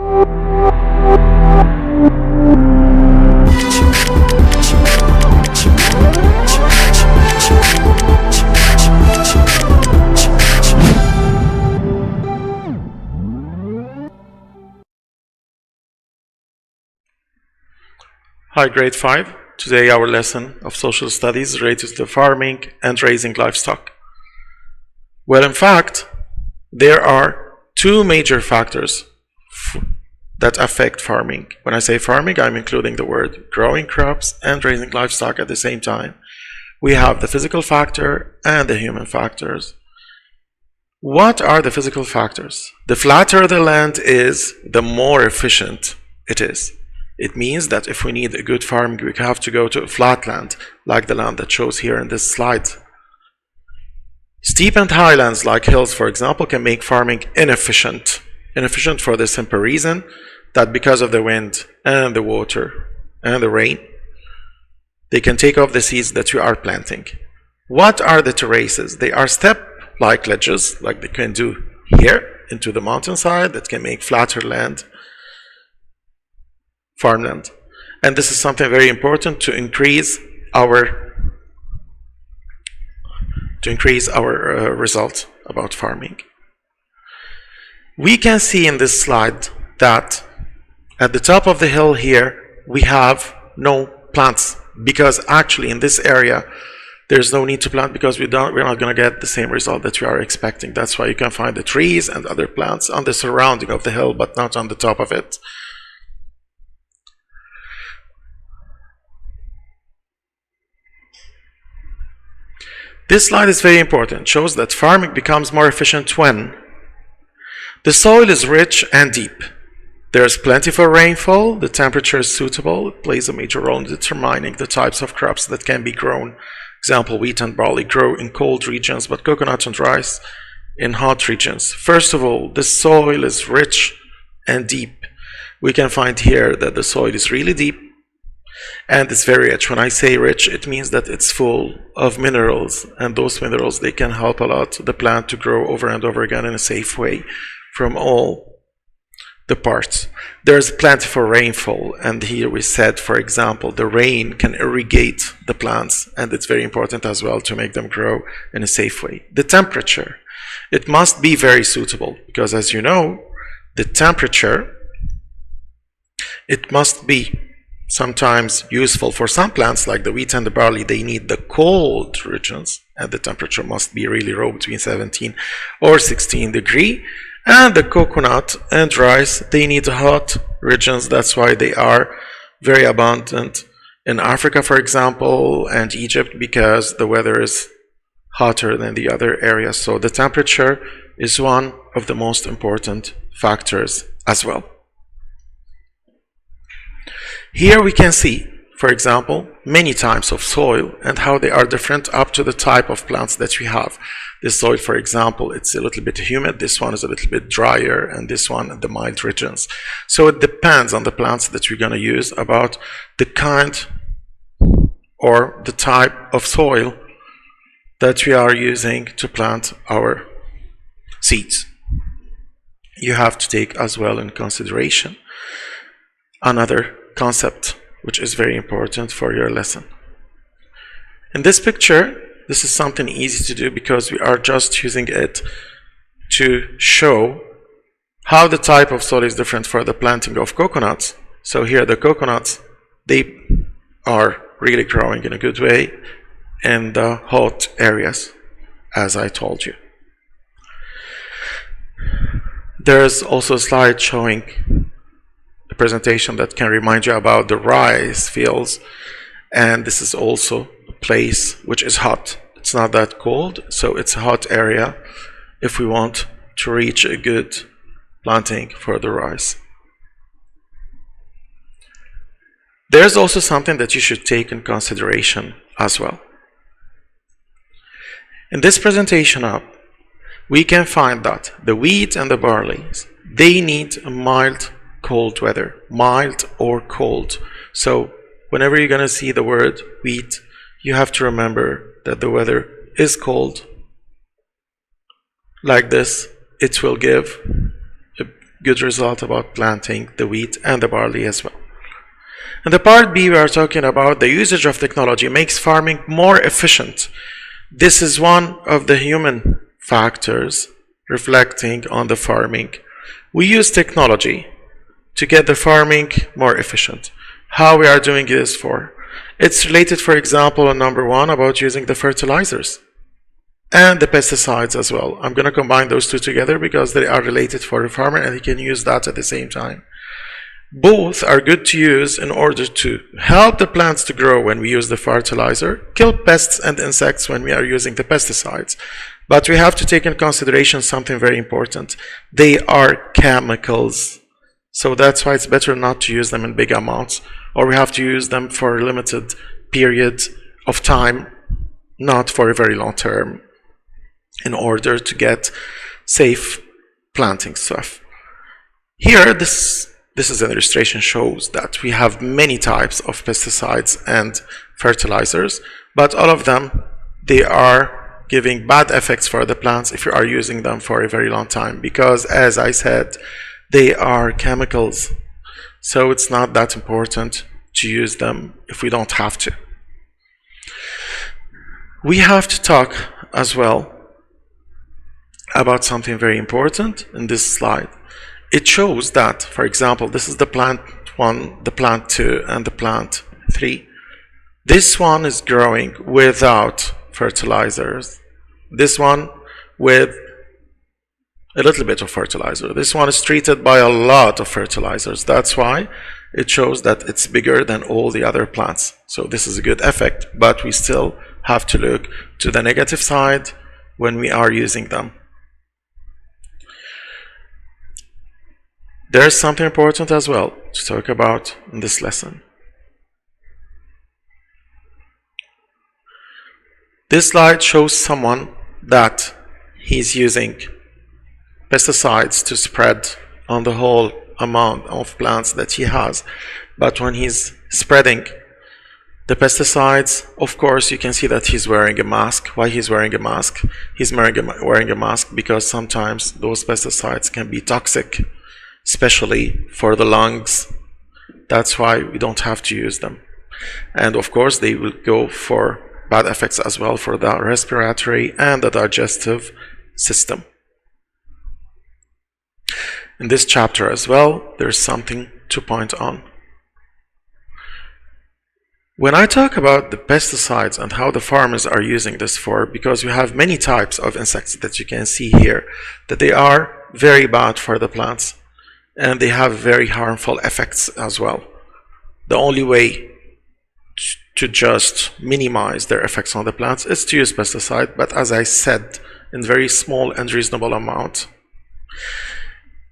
Hi, grade 5. Today our lesson of social studies related to farming and raising livestock. Well, in fact, there are two major factors that affect farming. When I say farming, I'm including the word growing crops and raising livestock at the same time. We have the physical factor and the human factors. What are the physical factors? The flatter the land is, the more efficient it is. It means that if we need a good farming, we have to go to a flat land, like the land that shows here in this slide. Steep and high lands, like hills, for example, can make farming inefficient. Inefficient for the simple reason that because of the wind and the water and the rain, they can take off the seeds that you are planting. What are the terraces? They are step-like ledges, like they can do here, into the mountainside, that can make flatter land, farmland. And this is something very important to increase our result about farming. We can see in this slide that at the top of the hill here we have no plants, because actually in this area there's no need to plant, because we're not going to get the same result that we are expecting. That's why you can find the trees and other plants on the surrounding of the hill, but not on the top of it. This slide is very important. It shows that farming becomes more efficient when the soil is rich and deep. There is plentiful rainfall, the temperature is suitable. It plays a major role in determining the types of crops that can be grown. Example, wheat and barley grow in cold regions, but coconut and rice in hot regions. First of all, the soil is rich and deep. We can find here that the soil is really deep and it's very rich. When I say rich, it means that it's full of minerals, and those minerals, they can help a lot the plant to grow over and over again in a safe way from all the parts. There's plentiful rainfall, and here we said, for example, the rain can irrigate the plants, and it's very important as well to make them grow in a safe way. The temperature, it must be very suitable, because as you know, the temperature, it must be sometimes useful for some plants like the wheat and the barley. They need the cold regions, and the temperature must be really low, between 17 or 16 degrees. And the coconut and rice, they need hot regions. That's why they are very abundant in Africa, for example, and Egypt, because the weather is hotter than the other areas. So the temperature is one of the most important factors as well. Here we can see, for example, many types of soil and how they are different up to the type of plants that we have. This soil, for example, it's a little bit humid, this one is a little bit drier, and this one the mild regions. So it depends on the plants that we're going to use about the kind or the type of soil that we are using to plant our seeds. You have to take as well in consideration another concept which is very important for your lesson. In this picture, this is something easy to do because we are just using it to show how the type of soil is different for the planting of coconuts. So here the coconuts, they are really growing in a good way in the hot areas, as I told you. There's also a slide showing a presentation that can remind you about the rice fields, and this is also a place which is hot. It's not that cold, so it's a hot area if we want to reach a good planting for the rice. There's also something that you should take in consideration as well. In this presentation up, we can find that the wheat and the barley, they need a mild cold weather, mild or cold. So whenever you're going to see the word wheat, you have to remember that the weather is cold. Like this, it will give a good result about planting the wheat and the barley as well. In the part B, we are talking about the usage of technology makes farming more efficient. This is one of the human factors reflecting on the farming. We use technology to get the farming more efficient. How we are doing this for? It's related, for example, on number 1 about using the fertilizers and the pesticides as well. I'm going to combine those two together because they are related for the farmer and he can use that at the same time. Both are good to use in order to help the plants to grow when we use the fertilizer, kill pests and insects when we are using the pesticides. But we have to take in consideration something very important. They are chemicals. So that's why it's better not to use them in big amounts, or we have to use them for a limited period of time, not for a very long term, in order to get safe planting stuff. Here, this is an illustration shows that we have many types of pesticides and fertilizers, but all of them, they are giving bad effects for the plants if you are using them for a very long time, because as I said, they are chemicals. So it's not that important to use them if we don't have to. We have to talk as well about something very important in this slide. It shows that, for example, this is the plant 1, the plant 2, and the plant 3. This one is growing without fertilizers. This one with a little bit of fertilizer. This one is treated by a lot of fertilizers. That's why it shows that it's bigger than all the other plants. So this is a good effect, but we still have to look to the negative side when we are using them. There's something important as well to talk about in this lesson. This slide shows someone that he's using pesticides to spread on the whole amount of plants that he has. But when he's spreading the pesticides, of course, you can see that he's wearing a mask. Why he's wearing a mask? He's wearing a mask because sometimes those pesticides can be toxic, especially for the lungs. That's why we don't have to use them. And of course, they will go for bad effects as well for the respiratory and the digestive system. In this chapter as well, there's something to point on. When I talk about the pesticides and how the farmers are using this for, because we have many types of insects that you can see here, that they are very bad for the plants and they have very harmful effects as well. The only way to just minimize their effects on the plants is to use pesticide, but as I said, in very small and reasonable amount.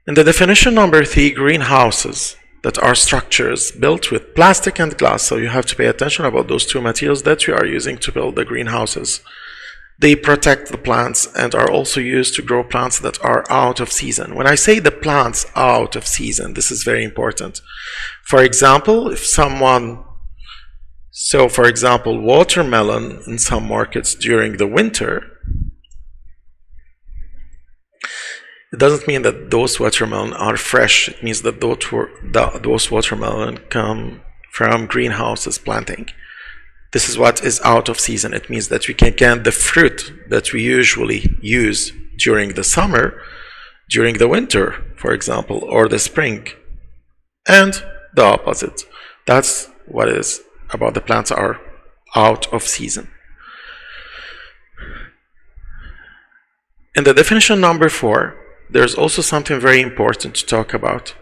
In the definition number 3, greenhouses that are structures built with plastic and glass, so you have to pay attention about those two materials that we are using to build the greenhouses. They protect the plants and are also used to grow plants that are out of season. When I say the plants out of season, this is very important. For example, for example, watermelon in some markets during the winter, it doesn't mean that those watermelon are fresh. It means that those watermelon come from greenhouses planting. This is what is out of season. It means that we can get the fruit that we usually use during the summer, during the winter, for example, or the spring, and the opposite. That's what it is about the plants are out of season. In the definition number 4, there's also something very important to talk about.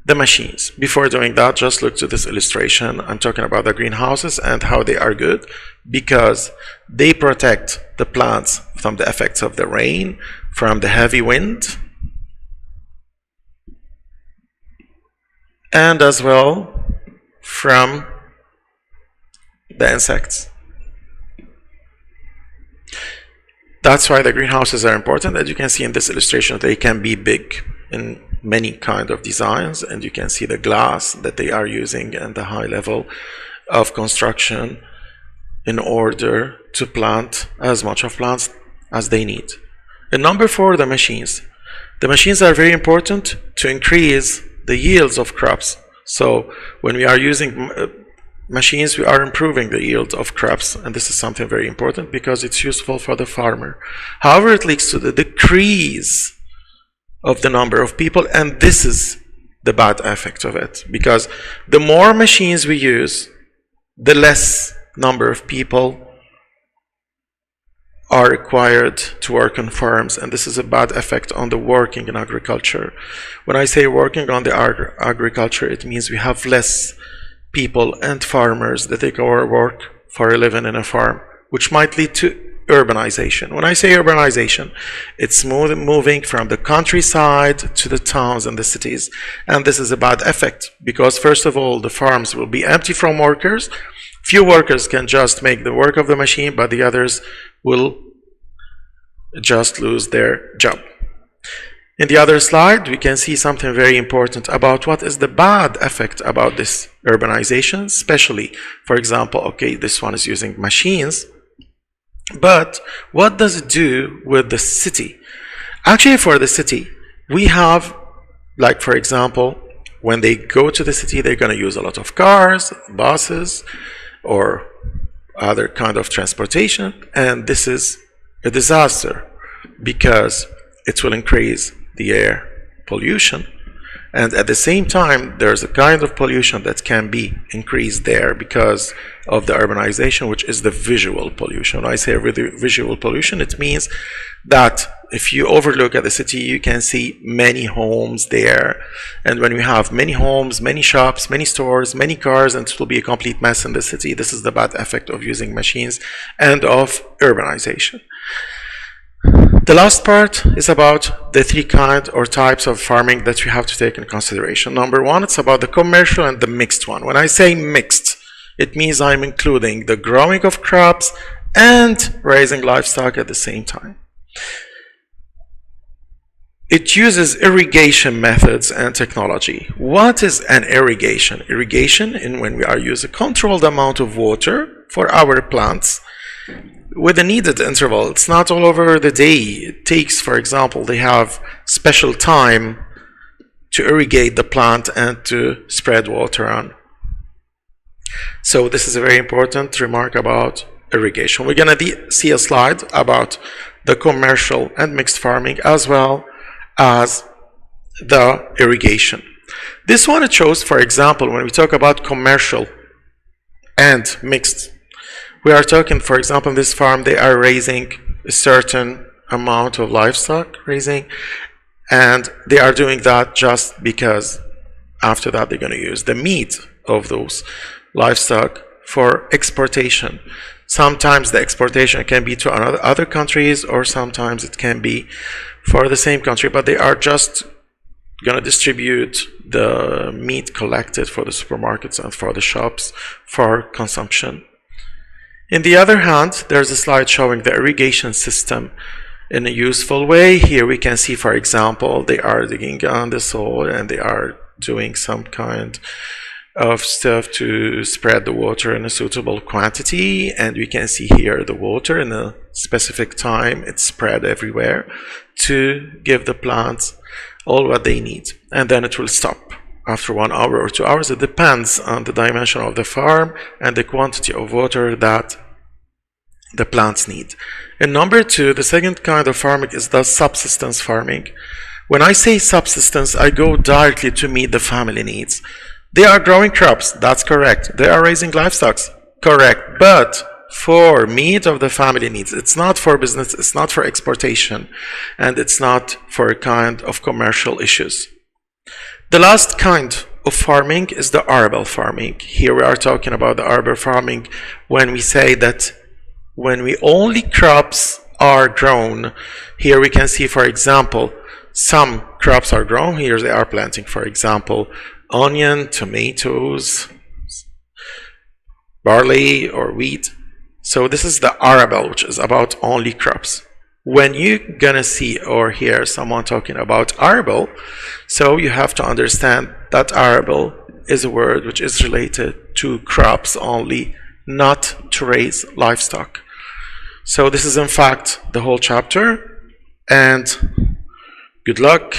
The machines. Before doing that, just look to this illustration. I'm talking about the greenhouses and how they are good because they protect the plants from the effects of the rain, from the heavy wind, and as well from the insects. That's why the greenhouses are important. As you can see in this illustration, they can be big in many kind of designs, and you can see the glass that they are using and the high level of construction in order to plant as much of plants as they need. And number 4, the machines. The machines are very important to increase the yields of crops. So when we are using machines, we are improving the yield of crops, and this is something very important because it's useful for the farmer. However, it leads to the decrease of the number of people, and this is the bad effect of it, because the more machines we use, the less number of people are required to work on farms, and this is a bad effect on the working in agriculture. When I say working on the agriculture, it means we have less people and farmers that take our work for a living in a farm, which might lead to urbanization. When I say urbanization, it's moving from the countryside to the towns and the cities, and this is a bad effect because first of all, the farms will be empty from workers. Few workers can just make the work of the machine, but the others will just lose their job. In the other slide, we can see something very important about what is the bad effect about this urbanization, especially, for example, okay, this one is using machines, but what does it do with the city? Actually, for the city, we have, like, for example, when they go to the city, they're going to use a lot of cars, buses, or other kind of transportation, and this is a disaster because it will increase the air pollution, and at the same time there's a kind of pollution that can be increased there because of the urbanization, which is the visual pollution. When I say visual pollution, it means that if you overlook at the city, you can see many homes there, and when we have many homes, many shops, many stores, many cars, and it will be a complete mess in the city. This is the bad effect of using machines and of urbanization. The last part is about the three kinds or types of farming that we have to take in consideration. Number one, it's about the commercial and the mixed one. When I say mixed, it means I'm including the growing of crops and raising livestock at the same time. It uses irrigation methods and technology. What is an irrigation? Irrigation is when we are using a controlled amount of water for our plants with a needed interval. It's not all over the day. It takes, for example, they have special time to irrigate the plant and to spread water on. So this is a very important remark about irrigation. We're going to see a slide about the commercial and mixed farming as well as the irrigation. This one it shows, for example, when we talk about commercial and mixed, we are talking, for example, in this farm, they are raising a certain amount of livestock raising, and they are doing that just because after that they're going to use the meat of those livestock for exportation. Sometimes the exportation can be to other countries, or sometimes it can be for the same country, but they are just going to distribute the meat collected for the supermarkets and for the shops for consumption. In the other hand, there's a slide showing the irrigation system in a useful way. Here we can see, for example, they are digging on the soil and they are doing some kind of stuff to spread the water in a suitable quantity, and we can see here the water in a specific time. It's spread everywhere to give the plants all what they need, and then it will stop after 1 hour or 2 hours. It depends on the dimension of the farm and the quantity of water that the plants need. And number two, the second kind of farming is the subsistence farming. When I say subsistence, I go directly to meet the family needs. They are growing crops, that's correct. They are raising livestock, correct. But for meat of the family needs, it's not for business, it's not for exportation, and it's not for a kind of commercial issues. The last kind of farming is the arable farming. Here we are talking about the arable farming when we say that when we only crops are grown. Here we can see, for example, some crops are grown. Here they are planting, for example, onion, tomatoes, barley or wheat. So this is the arable, which is about only crops. When you're gonna see or hear someone talking about arable, so you have to understand that arable is a word which is related to crops only, not to raise livestock. So this is in fact the whole chapter, and Good luck.